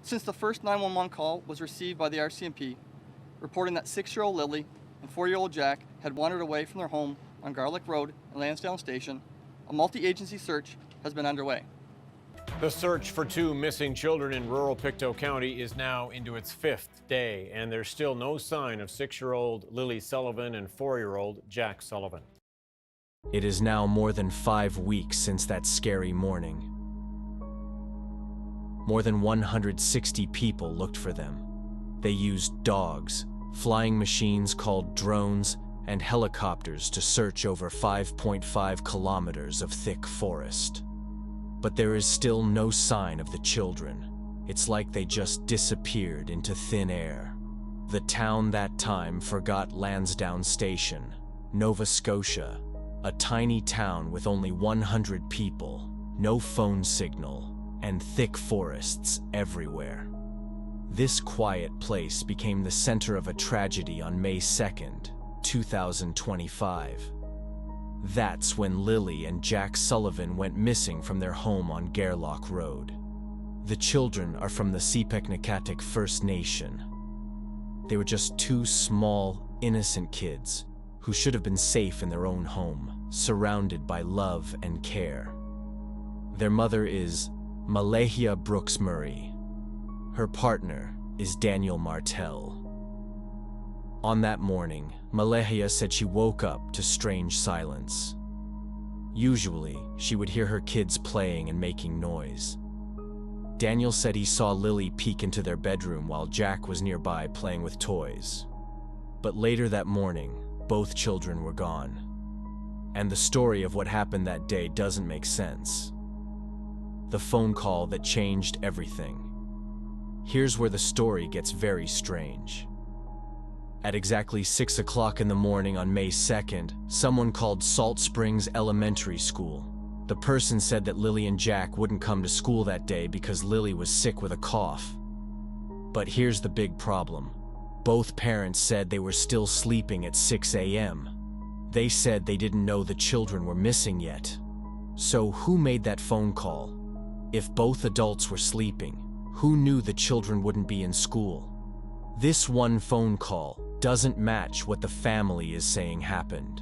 Since the first 911 call was received by the RCMP, reporting that 6-year-old Lilly and 4-year-old Jack had wandered away from their home on Gairloch Road and Lansdowne Station, a multi-agency search has been underway. The search for 2 missing children in rural Pictou County is now into its 5th day, and there's still no sign of 6-year-old Lilly Sullivan and 4-year-old Jack Sullivan. It is now more than 5 weeks since that scary morning. More than 160 people looked for them. They used dogs, flying machines called drones, and helicopters to search over 5.5 kilometers of thick forest. But there is still no sign of the children. It's like they just disappeared into thin air. The town that time forgot Lansdowne Station, Nova Scotia, a tiny town with only 100 people, no phone signal, and thick forests everywhere. This quiet place became the center of a tragedy on May 2nd, 2025. That's when Lilly and Jack Sullivan went missing from their home on Gairloch Road. The children are from the Sipeknekatik First Nation. They were just 2 small, innocent kids who should have been safe in their own home, surrounded by love and care. Their mother is Malahia Brooks Murray. Her partner is Daniel Martell. On that morning, Malahia said she woke up to strange silence. Usually, she would hear her kids playing and making noise. Daniel said he saw Lilly peek into their bedroom while Jack was nearby playing with toys. But later that morning, both children were gone. And the story of what happened that day doesn't make sense. The phone call that changed everything. Here's where the story gets very strange. At exactly 6 o'clock in the morning on May 2nd, someone called Salt Springs Elementary School. The person said that Lilly and Jack wouldn't come to school that day because Lilly was sick with a cough. But here's the big problem. Both parents said they were still sleeping at 6 a.m. They said they didn't know the children were missing yet. So who made that phone call? If both adults were sleeping, who knew the children wouldn't be in school? This one phone call doesn't match what the family is saying happened.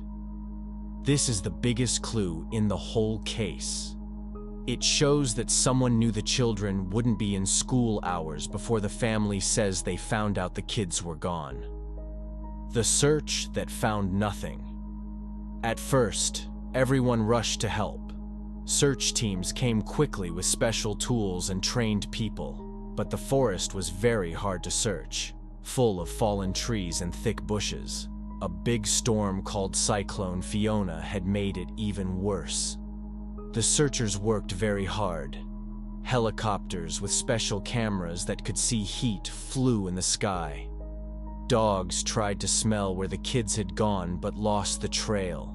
This is the biggest clue in the whole case. It shows that someone knew the children wouldn't be in school hours before the family says they found out the kids were gone. The search that found nothing. At first, everyone rushed to help. Search teams came quickly with special tools and trained people, but the forest was very hard to search, full of fallen trees and thick bushes. A big storm called Cyclone Fiona had made it even worse. The searchers worked very hard. Helicopters with special cameras that could see heat flew in the sky. Dogs tried to smell where the kids had gone but lost the trail.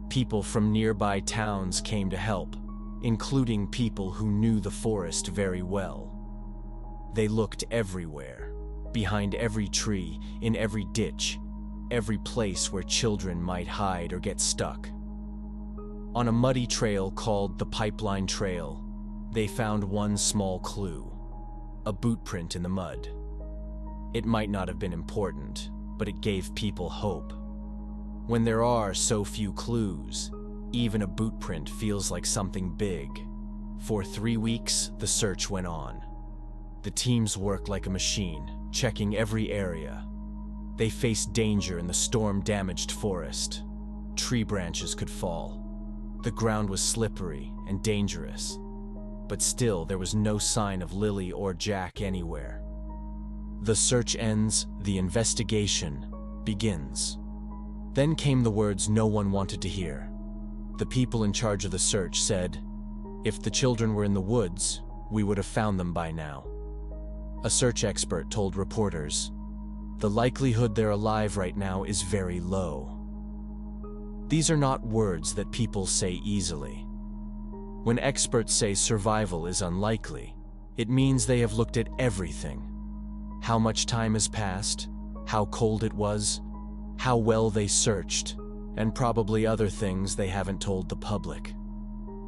People from nearby towns came to help, including people who knew the forest very well. They looked everywhere, behind every tree, in every ditch, every place where children might hide or get stuck. On a muddy trail called the Pipeline Trail, they found one small clue, a boot print in the mud. It might not have been important, but it gave people hope. When there are so few clues, even a boot print feels like something big. For 3 weeks, the search went on. The teams worked like a machine, checking every area. They faced danger in the storm-damaged forest. Tree branches could fall. The ground was slippery and dangerous. But still, there was no sign of Lilly or Jack anywhere. The search ends, the investigation begins. Then came the words no one wanted to hear. The people in charge of the search said, "If the children were in the woods, we would have found them by now." A search expert told reporters, "The likelihood they're alive right now is very low." These are not words that people say easily. When experts say survival is unlikely, it means they have looked at everything. How much time has passed, how cold it was, how well they searched, and probably other things they haven't told the public.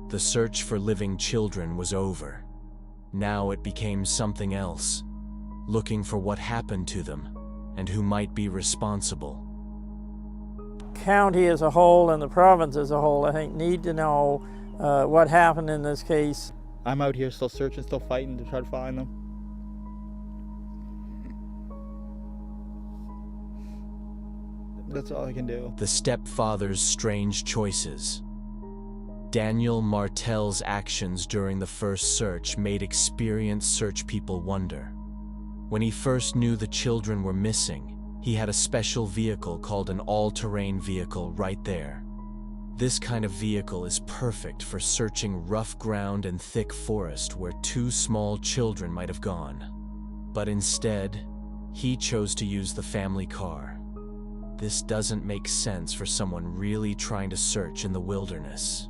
The search for living children was over. Now it became something else, looking for what happened to them and who might be responsible. County as a whole and the province as a whole, I think, need to know what happened in this case. I'm out here still searching, still fighting to try to find them. That's all I can do. The stepfather's strange choices. Daniel Martel's actions during the first search made experienced search people wonder. When he first knew the children were missing, he had a special vehicle called an all-terrain vehicle right there. This kind of vehicle is perfect for searching rough ground and thick forest where 2 small children might have gone. But instead, he chose to use the family car. This doesn't make sense for someone really trying to search in the wilderness.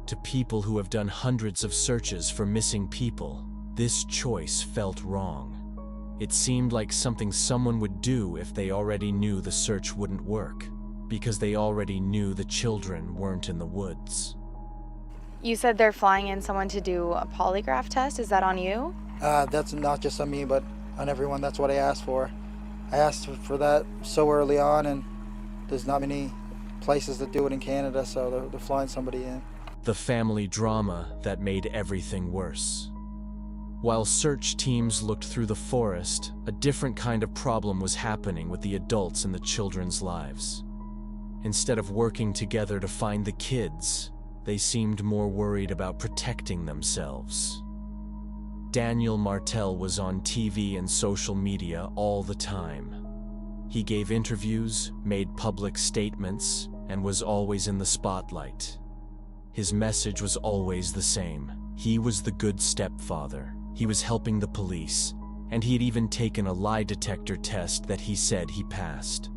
To people who have done hundreds of searches for missing people, this choice felt wrong. It seemed like something someone would do if they already knew the search wouldn't work, because they already knew the children weren't in the woods. You said they're flying in someone to do a polygraph test. Is that on you? That's not just on me, but on everyone. That's what I asked for. I asked for that so early on, and there's not many places that do it in Canada, so they're flying somebody in. The family drama that made everything worse. While search teams looked through the forest, a different kind of problem was happening with the adults in the children's lives. Instead of working together to find the kids, they seemed more worried about protecting themselves. Daniel Martel was on TV and social media all the time. He gave interviews, made public statements, and was always in the spotlight. His message was always the same. He was the good stepfather. He was helping the police, and he had even taken a lie detector test that he said he passed.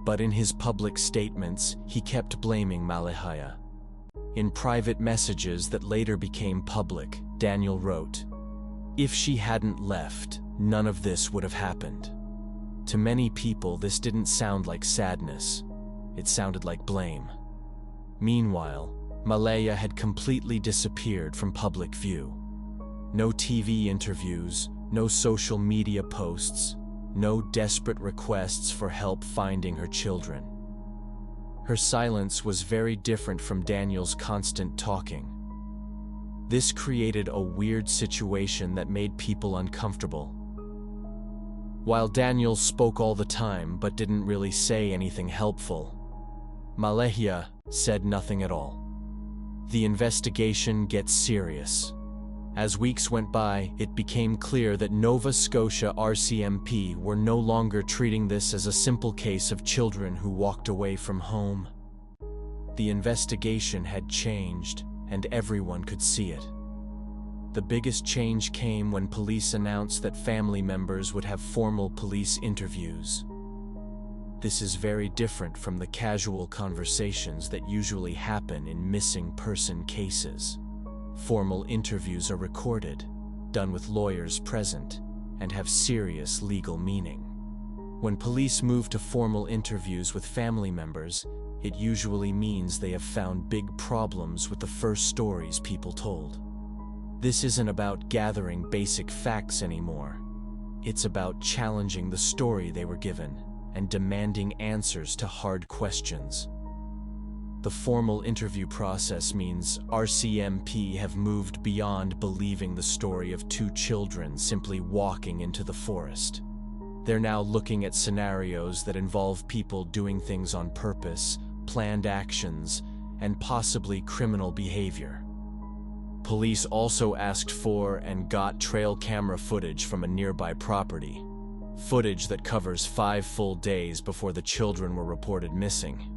But in his public statements, he kept blaming Malihaya. In private messages that later became public, Daniel wrote, "If she hadn't left, none of this would have happened." To many people, this didn't sound like sadness. It sounded like blame. Meanwhile, Malaya had completely disappeared from public view. No TV interviews, no social media posts, no desperate requests for help finding her children. Her silence was very different from Daniel's constant talking. This created a weird situation that made people uncomfortable. While Daniel spoke all the time but didn't really say anything helpful, Malaya said nothing at all. The investigation gets serious. As weeks went by, it became clear that Nova Scotia RCMP were no longer treating this as a simple case of children who walked away from home. The investigation had changed, and everyone could see it. The biggest change came when police announced that family members would have formal police interviews. This is very different from the casual conversations that usually happen in missing person cases. Formal interviews are recorded, done with lawyers present, and have serious legal meaning. When police move to formal interviews with family members, it usually means they have found big problems with the first stories people told. This isn't about gathering basic facts anymore. It's about challenging the story they were given and demanding answers to hard questions. The formal interview process means RCMP have moved beyond believing the story of 2 children simply walking into the forest. They're now looking at scenarios that involve people doing things on purpose, planned actions, and possibly criminal behavior. Police also asked for and got trail camera footage from a nearby property. Footage that covers 5 full days before the children were reported missing.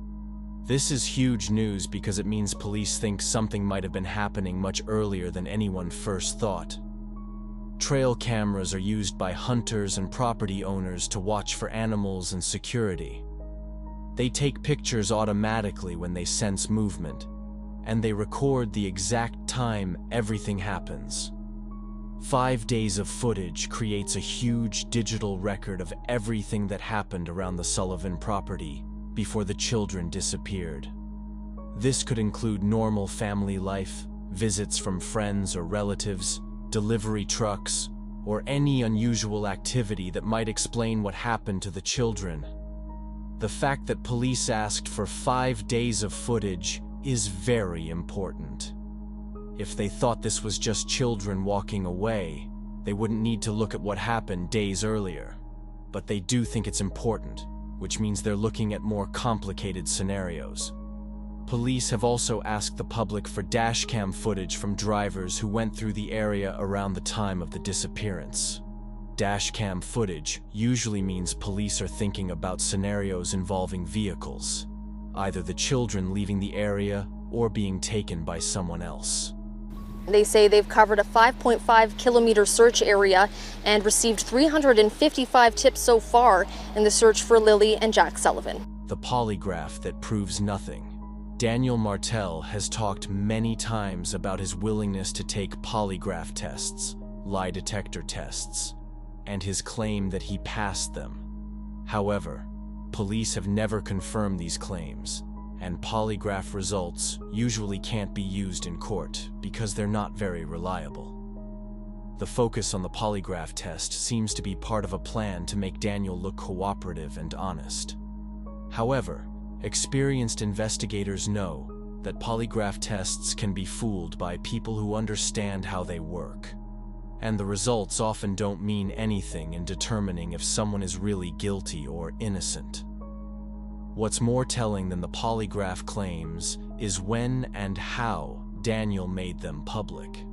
This is huge news because it means police think something might have been happening much earlier than anyone first thought. Trail cameras are used by hunters and property owners to watch for animals and security. They take pictures automatically when they sense movement, and they record the exact time everything happens. 5 days of footage creates a huge digital record of everything that happened around the Sullivan property before the children disappeared. This could include normal family life, visits from friends or relatives, delivery trucks, or any unusual activity that might explain what happened to the children. The fact that police asked for 5 days of footage is very important. If they thought this was just children walking away, they wouldn't need to look at what happened days earlier. But they do think it's important, which means they're looking at more complicated scenarios. Police have also asked the public for dashcam footage from drivers who went through the area around the time of the disappearance. Dashcam footage usually means police are thinking about scenarios involving vehicles, either the children leaving the area or being taken by someone else. They say they've covered a 5.5-kilometer search area and received 355 tips so far in the search for Lilly and Jack Sullivan. The polygraph that proves nothing. Daniel Martel has talked many times about his willingness to take polygraph tests, lie detector tests, and his claim that he passed them. However, police have never confirmed these claims, and polygraph results usually can't be used in court because they're not very reliable. The focus on the polygraph test seems to be part of a plan to make Daniel look cooperative and honest. However, experienced investigators know that polygraph tests can be fooled by people who understand how they work, and the results often don't mean anything in determining if someone is really guilty or innocent. What's more telling than the polygraph claims is when and how Daniel made them public.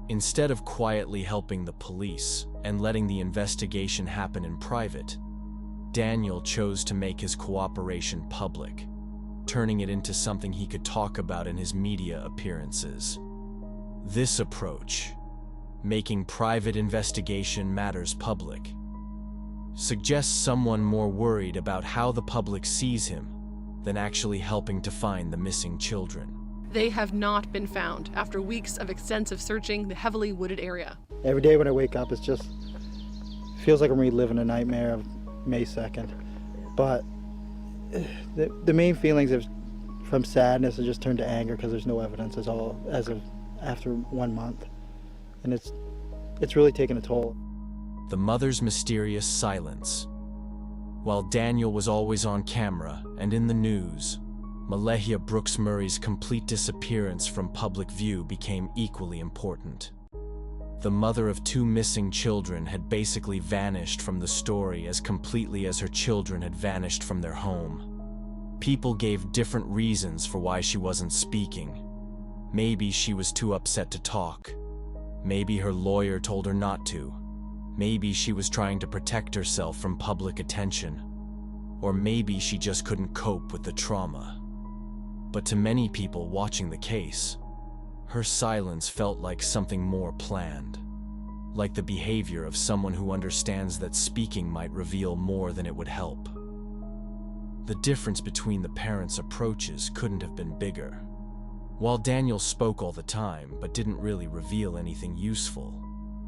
Instead of quietly helping the police and letting the investigation happen in private, Daniel chose to make his cooperation public, turning it into something he could talk about in his media appearances. This approach, making private investigation matters public, suggests someone more worried about how the public sees him than actually helping to find the missing children. They have not been found after weeks of extensive searching the heavily wooded area. Every day when I wake up, feels like I'm reliving a nightmare of May 2nd. But the main feelings from sadness have just turned to anger because there's no evidence as of after 1 month. And it's really taken a toll. The mother's mysterious silence. While Daniel was always on camera and in the news, Malehia Brooks Murray's complete disappearance from public view became equally important. The mother of 2 missing children had basically vanished from the story as completely as her children had vanished from their home. People gave different reasons for why she wasn't speaking. Maybe she was too upset to talk. Maybe her lawyer told her not to. Maybe she was trying to protect herself from public attention. Or maybe she just couldn't cope with the trauma. But to many people watching the case, her silence felt like something more planned. Like the behavior of someone who understands that speaking might reveal more than it would help. The difference between the parents' approaches couldn't have been bigger. While Daniel spoke all the time but didn't really reveal anything useful,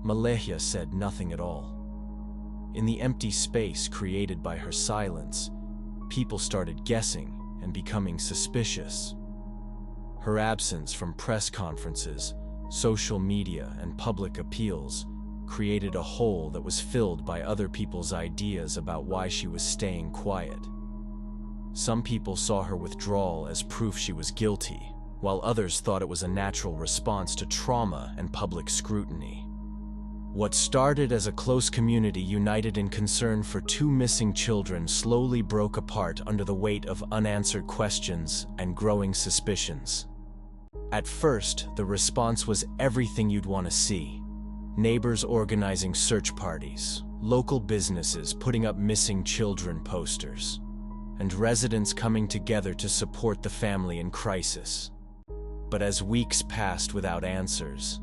Malehia said nothing at all. In the empty space created by her silence, people started guessing and becoming suspicious. Her absence from press conferences, social media, and public appeals created a hole that was filled by other people's ideas about why she was staying quiet. Some people saw her withdrawal as proof she was guilty, while others thought it was a natural response to trauma and public scrutiny. What started as a close community united in concern for 2 missing children slowly broke apart under the weight of unanswered questions and growing suspicions. At first, the response was everything you'd want to see. Neighbors organizing search parties, local businesses putting up missing children posters, and residents coming together to support the family in crisis. But as weeks passed without answers,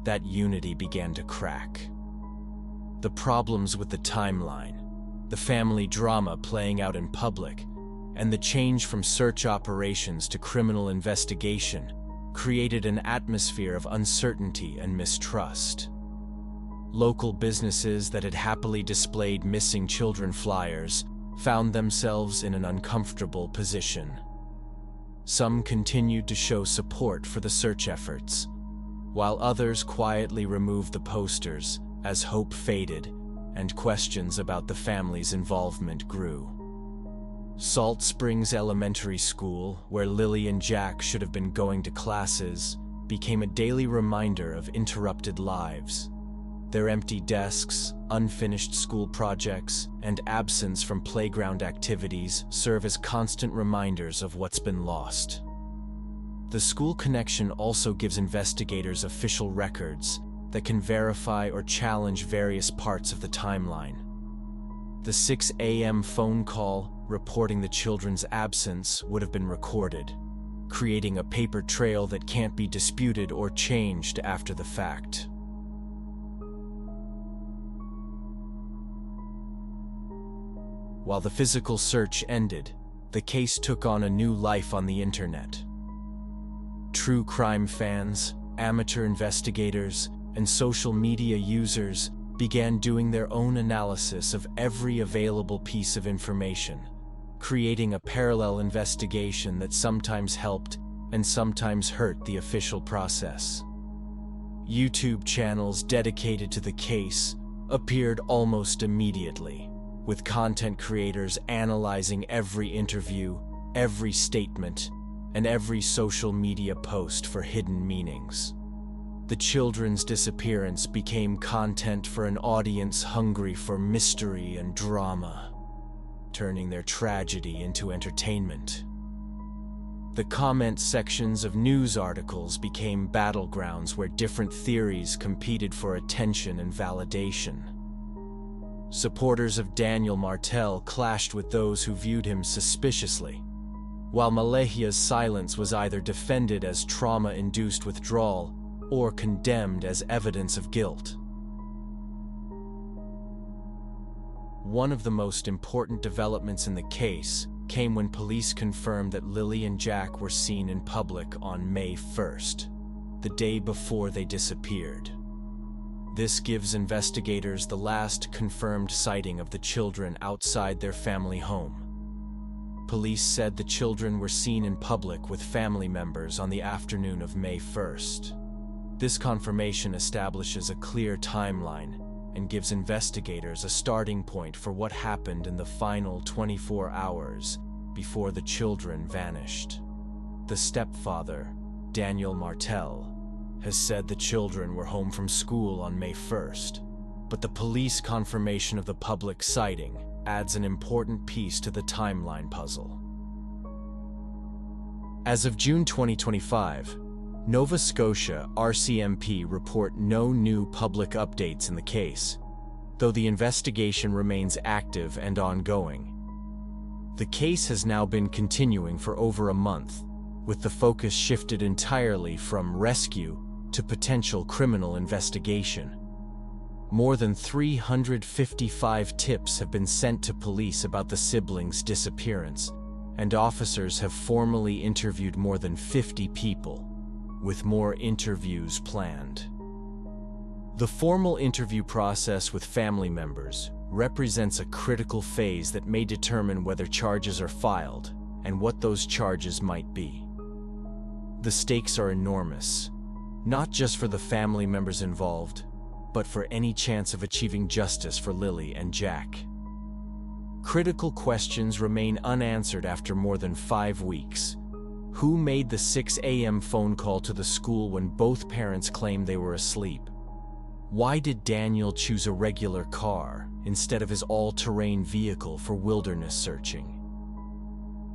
that unity began to crack. The problems with the timeline, the family drama playing out in public, and the change from search operations to criminal investigation created an atmosphere of uncertainty and mistrust. Local businesses that had happily displayed missing children flyers found themselves in an uncomfortable position. Some continued to show support for the search efforts, while others quietly removed the posters as hope faded and questions about the family's involvement grew. Salt Springs Elementary School, where Lilly and Jack should have been going to classes, became a daily reminder of interrupted lives. Their empty desks, unfinished school projects, and absence from playground activities serve as constant reminders of what's been lost. The school connection also gives investigators official records that can verify or challenge various parts of the timeline. The 6 a.m. phone call reporting the children's absence would have been recorded, creating a paper trail that can't be disputed or changed after the fact. While the physical search ended, the case took on a new life on the internet. True crime fans, amateur investigators, and social media users began doing their own analysis of every available piece of information, creating a parallel investigation that sometimes helped and sometimes hurt the official process. YouTube channels dedicated to the case appeared almost immediately, with content creators analyzing every interview, every statement, and every social media post for hidden meanings. The children's disappearance became content for an audience hungry for mystery and drama, turning their tragedy into entertainment. The comment sections of news articles became battlegrounds where different theories competed for attention and validation. Supporters of Daniel Martel clashed with those who viewed him suspiciously, while Malehia's silence was either defended as trauma-induced withdrawal or condemned as evidence of guilt. One of the most important developments in the case came when police confirmed that Lilly and Jack were seen in public on May 1st, the day before they disappeared. This gives investigators the last confirmed sighting of the children outside their family home. Police said the children were seen in public with family members on the afternoon of May 1st. This confirmation establishes a clear timeline and gives investigators a starting point for what happened in the final 24 hours before the children vanished. The stepfather, Daniel Martel, has said the children were home from school on May 1st, but the police confirmation of the public sighting adds an important piece to the timeline puzzle. As of June 2025, Nova Scotia RCMP report no new public updates in the case, though the investigation remains active and ongoing. The case has now been continuing for over a month, with the focus shifted entirely from rescue to potential criminal investigation. More than 355 tips have been sent to police about the siblings' disappearance, and officers have formally interviewed more than 50 people, with more interviews planned. The formal interview process with family members represents a critical phase that may determine whether charges are filed and what those charges might be. The stakes are enormous, not just for the family members involved, but for any chance of achieving justice for Lilly and Jack. Critical questions remain unanswered after more than 5 weeks. Who made the 6 a.m. phone call to the school when both parents claimed they were asleep? Why did Daniel choose a regular car instead of his all-terrain vehicle for wilderness searching?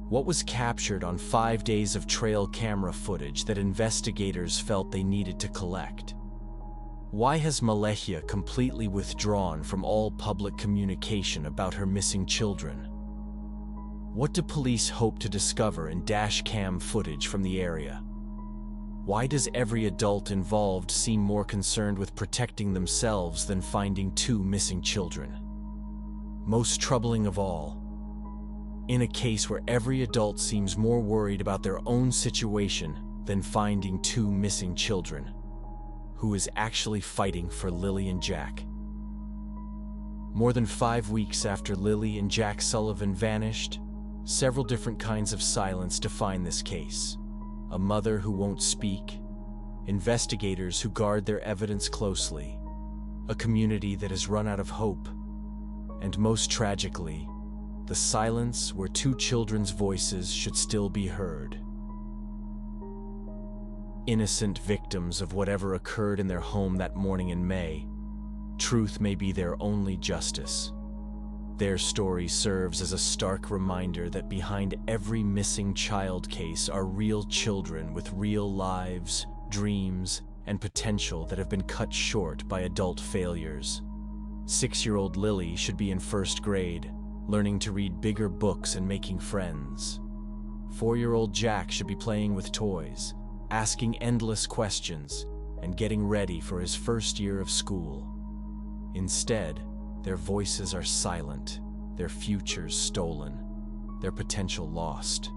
What was captured on 5 days of trail camera footage that investigators felt they needed to collect? Why has Malehia completely withdrawn from all public communication about her missing children? What do police hope to discover in dash cam footage from the area? Why does every adult involved seem more concerned with protecting themselves than finding 2 missing children? Most troubling of all, in a case where every adult seems more worried about their own situation than finding 2 missing children, who is actually fighting for Lilly and Jack? More than 5 weeks after Lilly and Jack Sullivan vanished, several different kinds of silence define this case. A mother who won't speak, investigators who guard their evidence closely, a community that has run out of hope, and most tragically, the silence where 2 children's voices should still be heard. Innocent victims of whatever occurred in their home that morning in May, truth may be their only justice. Their story serves as a stark reminder that behind every missing child case are real children with real lives, dreams, and potential that have been cut short by adult failures. 6-year-old Lilly should be in 1st grade, learning to read bigger books and making friends. 4-year-old Jack should be playing with toys, asking endless questions, and getting ready for his 1st year of school. Instead, their voices are silent, their futures stolen, their potential lost.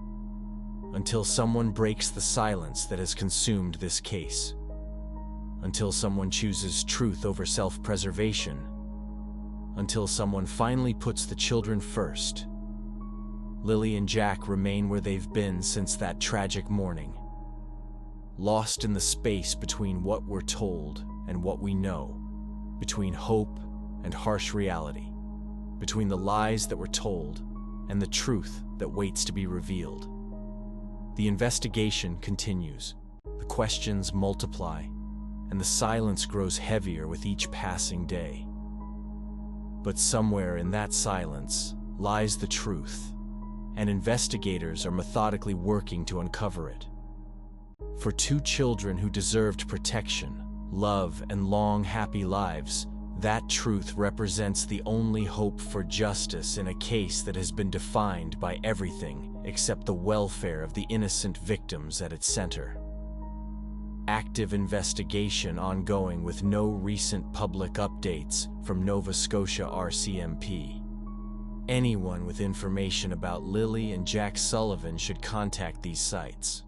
Until someone breaks the silence that has consumed this case. Until someone chooses truth over self-preservation. Until someone finally puts the children first. Lilly and Jack remain where they've been since that tragic morning. Lost in the space between what we're told and what we know. Between hope and harsh reality, between the lies that were told and the truth that waits to be revealed. The investigation continues, the questions multiply, and the silence grows heavier with each passing day. But somewhere in that silence lies the truth, and investigators are methodically working to uncover it. For 2 children who deserved protection, love, and long, happy lives, that truth represents the only hope for justice in a case that has been defined by everything except the welfare of the innocent victims at its center. Active investigation ongoing with no recent public updates from Nova Scotia RCMP. Anyone with information about Lilly and Jack Sullivan should contact these sites.